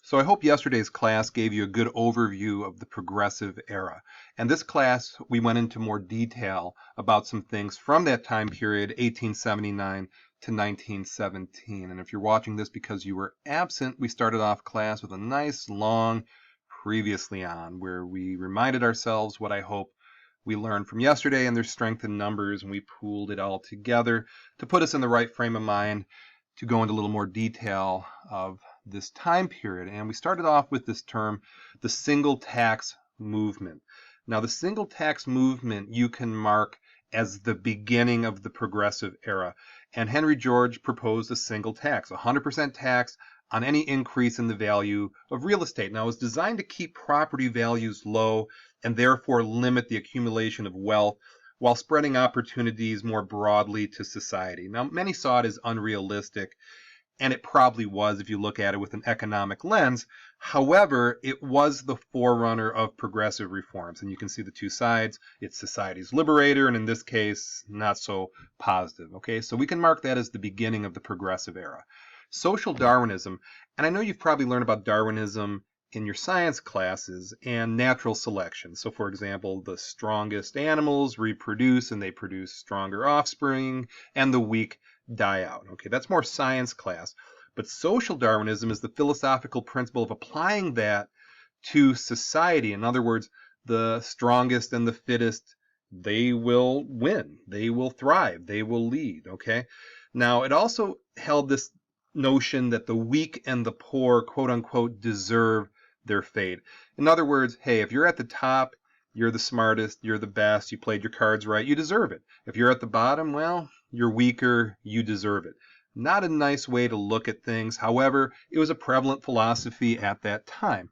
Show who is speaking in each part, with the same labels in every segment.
Speaker 1: So I hope yesterday's class gave you a good overview of the progressive era. And this class, we went into more detail about some things from that time period, 1879 to 1917. And if you're watching this because you were absent, we started off class with a nice long previously on, where we reminded ourselves what I hope we learned from yesterday, and there's strength in numbers, and we pooled it all together to put us in the right frame of mind to go into a little more detail of this time period. And we started off with this term, the single tax movement. Now, the single tax movement you can mark as the beginning of the progressive era. And Henry George proposed a single tax, 100% tax on any increase in the value of real estate. Now, it was designed to keep property values low and therefore limit the accumulation of wealth while spreading opportunities more broadly to society. Now, many saw it as unrealistic, and it probably was if you look at it with an economic lens. However, it was the forerunner of progressive reforms, and you can see the two sides. It's society's liberator, and in this case, not so positive. Okay, so we can mark that as the beginning of the progressive era. Social Darwinism, and I know you've probably learned about Darwinism in your science classes, and natural selection. So for example, the strongest animals reproduce and they produce stronger offspring, and the weak die out. Okay, that's more science class. But social Darwinism is the philosophical principle of applying that to society. In other words, the strongest and the fittest, they will win, they will thrive, they will lead. Okay, now it also held this notion that the weak and the poor, quote unquote, deserve their fate. In other words, hey, if you're at the top, you're the smartest, you're the best, you played your cards right, you deserve it. If you're at the bottom, well, you're weaker, you deserve it. Not a nice way to look at things. However, it was a prevalent philosophy at that time.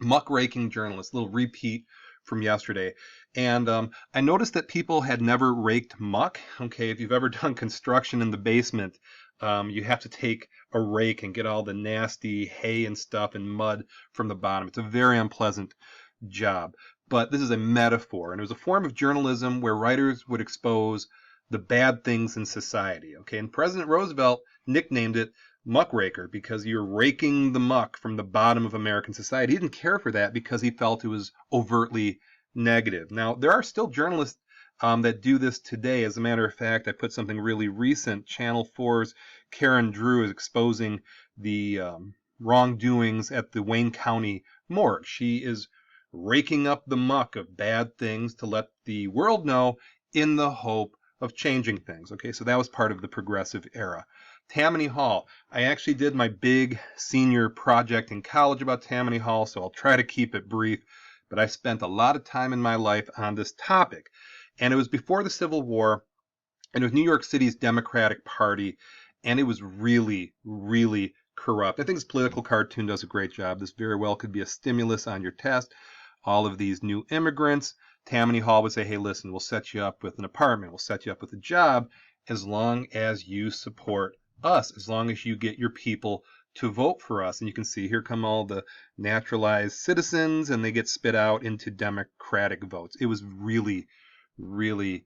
Speaker 1: Muckraking journalists, little repeat from yesterday. And I noticed that people had never raked muck. Okay, if you've ever done construction in the basement, you have to take a rake and get all the nasty hay and stuff and mud from the bottom. It's a very unpleasant job. But this is a metaphor, and it was a form of journalism where writers would expose the bad things in society. Okay, and President Roosevelt nicknamed it muckraker because you're raking the muck from the bottom of American society. He didn't care for that because he felt it was overtly negative. Now, there are still journalists that do this today. As a matter of fact, I put something really recent. Channel 4's Karen Drew is exposing the wrongdoings at the Wayne County morgue. She is raking up the muck of bad things to let the world know in the hope of changing things. Okay, so that was part of the progressive era. Tammany Hall. I actually did my big senior project in college about Tammany Hall, so I'll try to keep it brief, but I spent a lot of time in my life on this topic. And it was before the Civil War, and it was New York City's Democratic Party, and it was really, really corrupt. I think this political cartoon does a great job. This very well could be a stimulus on your test. All of these new immigrants, Tammany Hall would say, hey, listen, we'll set you up with an apartment, we'll set you up with a job, as long as you support us, as long as you get your people to vote for us. And you can see here come all the naturalized citizens, and they get spit out into Democratic votes. It was really, really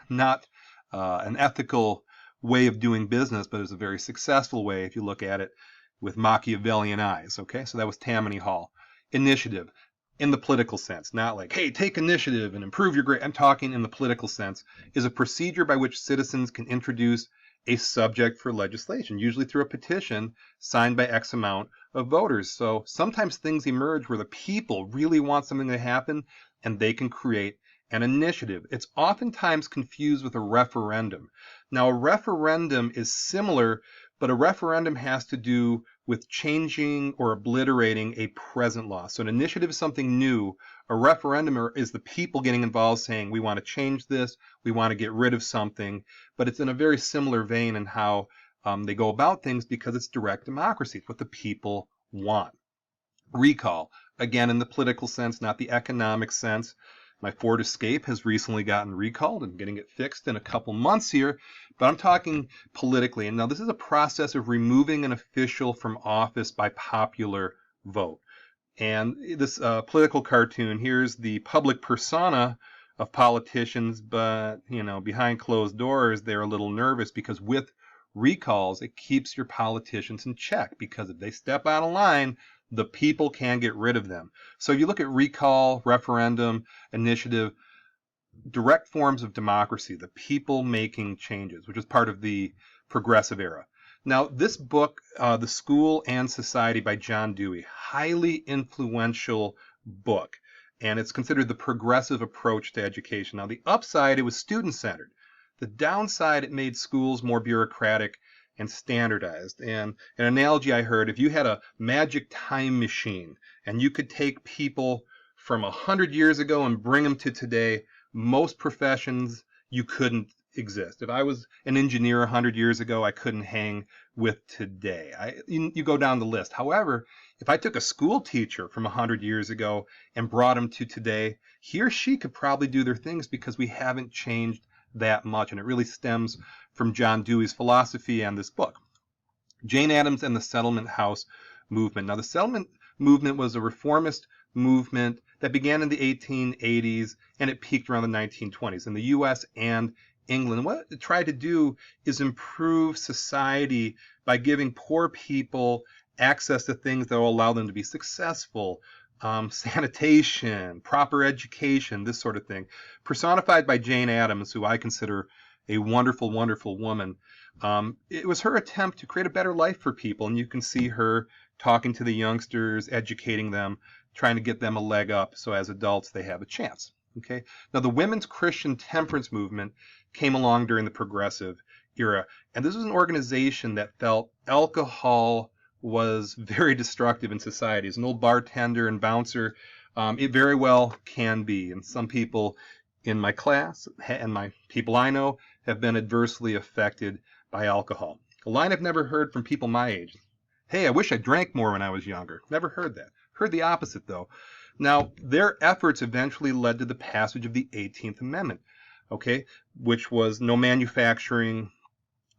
Speaker 1: not an ethical way of doing business, but it was a very successful way if you look at it with Machiavellian eyes. Okay, so that was Tammany Hall. Initiative in the political sense, not like, hey, take initiative and improve your grade. I'm talking in the political sense, is a procedure by which citizens can introduce a subject for legislation, usually through a petition signed by X amount of voters. So sometimes things emerge where the people really want something to happen and they can create an initiative. It's oftentimes confused with a referendum. Now, a referendum is similar, but a referendum has to do with changing or obliterating a present law. So an initiative is something new. A referendum is the people getting involved saying, we want to change this, we want to get rid of something, but it's in a very similar vein in how they go about things because it's direct democracy. It's what the people want. Recall, again, in the political sense, not the economic sense. My Ford Escape has recently gotten recalled and getting it fixed in a couple months here, but I'm talking politically. And now this is a process of removing an official from office by popular vote. And this political cartoon, here's the public persona of politicians, but, you know, behind closed doors, they're a little nervous because with recalls, it keeps your politicians in check, because if they step out of line, the people can get rid of them. So you look at recall, referendum, initiative, direct forms of democracy, the people making changes, which is part of the progressive era. Now, this book, The School and Society by John Dewey, highly influential book, and it's considered the progressive approach to education. Now, the upside, it was student-centered. The downside, it made schools more bureaucratic and standardized. And an analogy I heard, if you had a magic time machine and you could take people from 100 years ago and bring them to today, most professions you couldn't exist. If I was an engineer 100 years ago, I couldn't hang with today. You go down the list. However, if I took a school teacher from 100 years ago and brought him to today, he or she could probably do their things, because we haven't changed that much. And it really stems from John Dewey's philosophy and this book. Jane Addams and the Settlement House movement. Now, the settlement movement was a reformist movement that began in the 1880s and it peaked around the 1920s in the U.S. and England. What it tried to do is improve society by giving poor people access to things that will allow them to be successful, sanitation, proper education, this sort of thing. Personified by Jane Addams, who I consider a wonderful, wonderful woman. It was her attempt to create a better life for people, and you can see her talking to the youngsters, educating them, trying to get them a leg up so as adults they have a chance. Okay. Now, the Women's Christian Temperance movement came along during the progressive era, and this was an organization that felt alcohol was very destructive in society. As an old bartender and bouncer, it very well can be, and some people in my class and my people I know have been adversely affected by alcohol. A line I've never heard from people my age: hey, I wish I drank more when I was younger. Never heard that. Heard the opposite, though. Now, their efforts eventually led to the passage of the 18th Amendment, okay, which was no manufacturing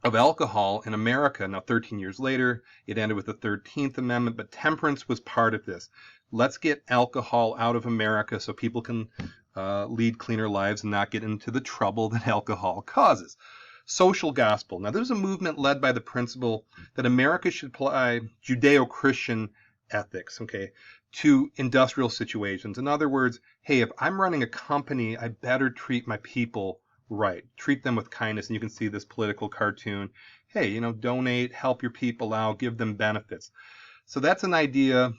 Speaker 1: of alcohol in America. Now, 13 years later, it ended with the 13th Amendment, but temperance was part of this. Let's get alcohol out of America so people can lead cleaner lives and not get into the trouble that alcohol causes. Social gospel. Now, there's a movement led by the principle that America should apply Judeo-Christian ethics, okay, to industrial situations. In other words, hey, if I'm running a company, I better treat my people right. Treat them with kindness. And you can see this political cartoon. Hey, you know, donate, help your people out, give them benefits. So that's an idea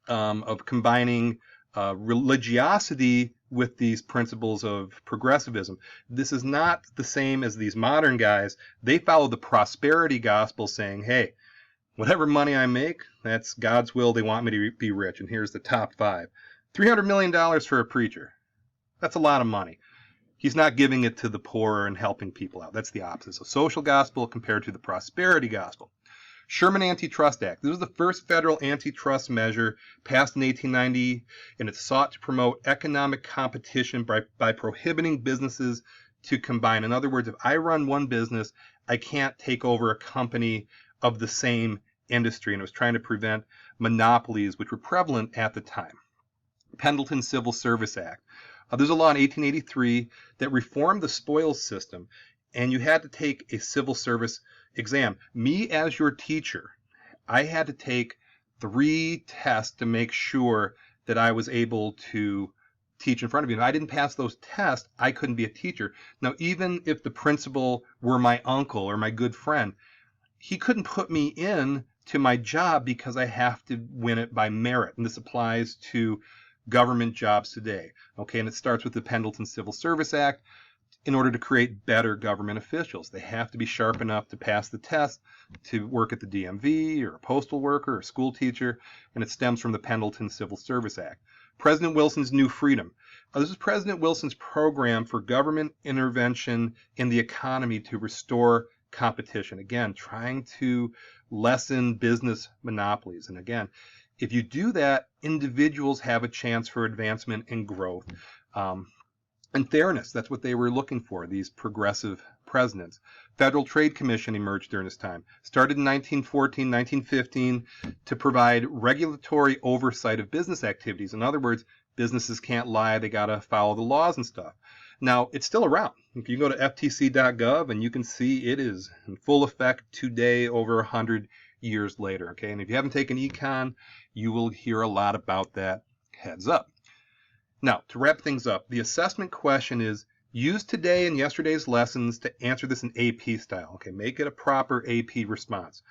Speaker 1: of combining religiosity with these principles of progressivism. This is not the same as these modern guys. They follow the prosperity gospel, saying, hey, whatever money I make, that's God's will. They want me to be rich. And here's the top 5. $300 million for a preacher. That's a lot of money. He's not giving it to the poor and helping people out. That's the opposite. So social gospel compared to the prosperity gospel. Sherman Antitrust Act. This was the first federal antitrust measure passed in 1890, and it sought to promote economic competition by prohibiting businesses to combine. In other words, if I run one business, I can't take over a company of the same industry, and it was trying to prevent monopolies which were prevalent at the time. Pendleton Civil Service Act. There's a law in 1883 that reformed the spoils system, and you had to take a civil service exam. Me, as your teacher, I had to take 3 tests to make sure that I was able to teach in front of you. If I didn't pass those tests, I couldn't be a teacher. Now, even if the principal were my uncle or my good friend, he couldn't put me in to my job because I have to win it by merit. And this applies to government jobs today. Okay, and it starts with the Pendleton Civil Service Act. In order to create better government officials, they have to be sharp enough to pass the test to work at the DMV or a postal worker or a school teacher, and it stems from the Pendleton Civil Service Act. President Wilson's New Freedom. This is President Wilson's program for government intervention in the economy to restore competition. Again, trying to lessen business monopolies. And again, if you do that, individuals have a chance for advancement and growth. And fairness, that's what they were looking for, these progressive presidents. Federal Trade Commission emerged during this time. Started in 1914, 1915 to provide regulatory oversight of business activities. In other words, businesses can't lie, they got to follow the laws and stuff. Now, it's still around. If you go to ftc.gov, and you can see it is in full effect today, over 100 years later. Okay, and if you haven't taken econ, you will hear a lot about that. Heads up. Now, to wrap things up, the assessment question is use today and yesterday's lessons to answer this in AP style. Okay, make it a proper AP response.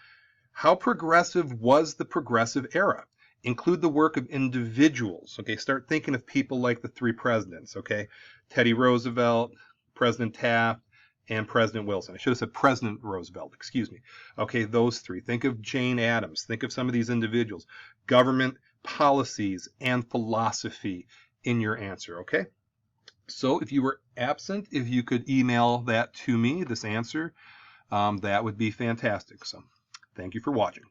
Speaker 1: How progressive was the progressive era? Include the work of individuals. Okay, start thinking of people like the three presidents. Okay, Teddy Roosevelt, President Taft, and President Wilson. I should have said President Roosevelt, excuse me. Okay, those three. Think of Jane Addams. Think of some of these individuals. Government policies and philosophy in your answer, okay? So if you were absent, if you could email that to me, this answer, that would be fantastic. So thank you for watching.